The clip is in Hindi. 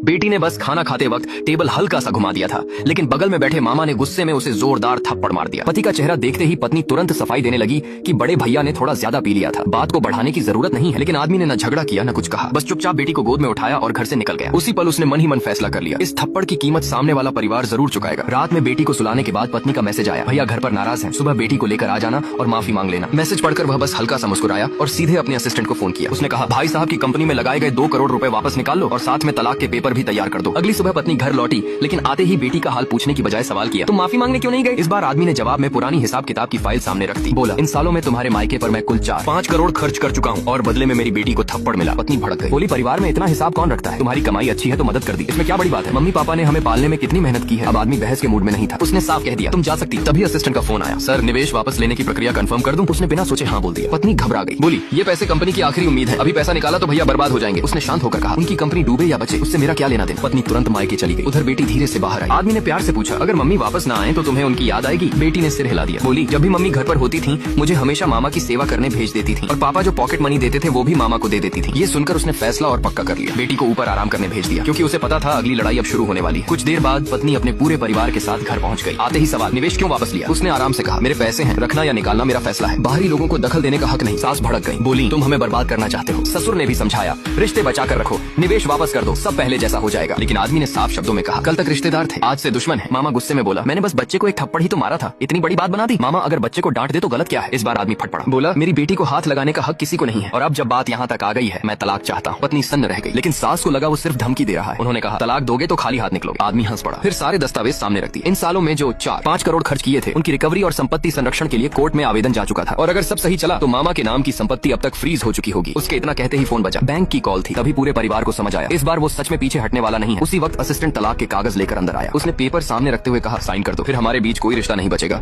बेटी ने बस खाना खाते वक्त टेबल हल्का सा घुमा दिया था, लेकिन बगल में बैठे मामा ने गुस्से में उसे जोरदार थप्पड़ मार दिया। पति का चेहरा देखते ही पत्नी तुरंत सफाई देने लगी कि बड़े भैया ने थोड़ा ज्यादा पी लिया था, बात को बढ़ाने की जरूरत नहीं है। लेकिन आदमी ने न झगड़ा किया न कुछ कहा, बस चुपचाप बेटी को गोद में उठाया और घर से निकल गया। उसी पल उसने मन ही मन फैसला कर लिया, इस थप्पड़ की कीमत सामने वाला परिवार जरूर चुकाएगा। रात में बेटी को सुलाने के बाद पत्नी का मैसेज आया, भैया घर पर नाराज हैं, सुबह बेटी को लेकर आ जाना और माफी मांग लेना। मैसेज पढ़कर वह बस हल्का सा मुस्कुराया और सीधे अपने असिस्टेंट को फोन किया। उसने कहा, भाई साहब की कंपनी में लगाए गए 2 करोड़ रुपए वापस निकाल लो और साथ में तलाक के पेपर भी तैयार कर दो। अगली सुबह पत्नी घर लौटी, लेकिन आते ही बेटी का हाल पूछने की बजाय सवाल किया, तुम माफी मांगने क्यों नहीं गए? इस बार आदमी ने जवाब में पुरानी हिसाब किताब की फाइल सामने रख दी। बोला, इन सालों में तुम्हारे मायके पर मैं कुल 4-5 करोड़ खर्च कर चुका हूँ और बदले में मेरी बेटी को थप्पड़ मिला। पत्नी भड़क गई, बोली, परिवार में इतना हिसाब कौन रखता है? तुम्हारी कमाई अच्छी है तो मदद कर दी, इसमें क्या बड़ी बात है? मम्मी पापा ने हमें पालने में कितनी मेहनत की है। अब आदमी बहस के मूड में नहीं था, उसने साफ कह दिया, तुम जा सकती। तभी असिस्टेंट का फोन आया, सर निवेश वापस लेने की प्रक्रिया कंफर्म कर दूं? उसने बिना सोचे हाँ बोल दिया। पत्नी घबरा गई, बोली, ये पैसे कंपनी की आखिरी उम्मीद है, अभी पैसा निकाला तो भैया बर्बाद हो जाएंगे। उसने शांत होकर कहा, उनकी कंपनी डूबे या बचे उससे मेरा क्या लेना देना। पत्नी तुरंत मायके चली गई। उधर बेटी धीरे से बाहर आई। आदमी ने प्यार से पूछा, अगर मम्मी वापस ना आए तो तुम्हें उनकी याद आएगी? बेटी ने सिर हिला दिया, बोली, जब भी मम्मी घर पर होती थी मुझे हमेशा मामा की सेवा करने भेज देती थी और पापा जो पॉकेट मनी देते थे वो भी मामा को दे देती थी। ये सुनकर उसने फैसला और पक्का कर लिया, बेटी को ऊपर आराम करने भेज दिया, क्योंकि उसे पता था अगली लड़ाई अब शुरू होने वाली है। कुछ देर बाद पत्नी अपने पूरे परिवार के साथ घर पहुंच गई। आते ही सवाल, निवेश क्यों वापस लिया? उसने आराम से कहा, मेरे पैसे हैं, रखना या निकालना मेरा फैसला है, बाहरी लोगों को दखल देने का हक नहीं। सास भड़क गई, बोली, तुम हमें बर्बाद करना चाहते हो। ससुर ने भी समझाया, रिश्ते बचा कर रखो, निवेश वापस कर दो, सब पहले जैसा हो जाएगा। लेकिन आदमी ने साफ शब्दों में कहा, कल तक रिश्तेदार थे, आज से दुश्मन है। मामा गुस्से में बोला, मैंने बस बच्चे को एक थप्पड़ ही तो मारा था, इतनी बड़ी बात बना दी। मामा अगर बच्चे को डांट दे तो गलत क्या है? इस बार आदमी फट पड़ा, बोला, मेरी बेटी को हाथ लगाने का हक किसी को नहीं है और अब जब बात यहाँ तक आ गई है मैं तलाक चाहता हूँ। पत्नी सन्न रह गई, लेकिन सास को लगा वो सिर्फ धमकी दे रहा है। उन्होंने कहा, तलाक दोगे तो खाली हाथ निकलोगे। आदमी हंस पड़ा, फिर सारे दस्तावेज सामने रख दिए। इन सालों में जो 4-5 करोड़ खर्च किए थे उनकी रिकवरी और संपत्ति संरक्षण के लिए कोर्ट में आवेदन जा चुका था और अगर सब सही चला तो मामा के नाम की संपत्ति अब तक फ्रीज हो चुकी होगी। उसके इतना कहते ही फोन बजा, बैंक की कॉल थी। तभी पूरे परिवार को समझ आया, इस बार वो सच में पीछे हटने वाला नहीं है। उसी वक्त असिस्टेंट तलाक के कागज लेकर अंदर आया। उसने पेपर सामने रखते हुए कहा, साइन कर दो, फिर हमारे बीच कोई रिश्ता नहीं बचेगा।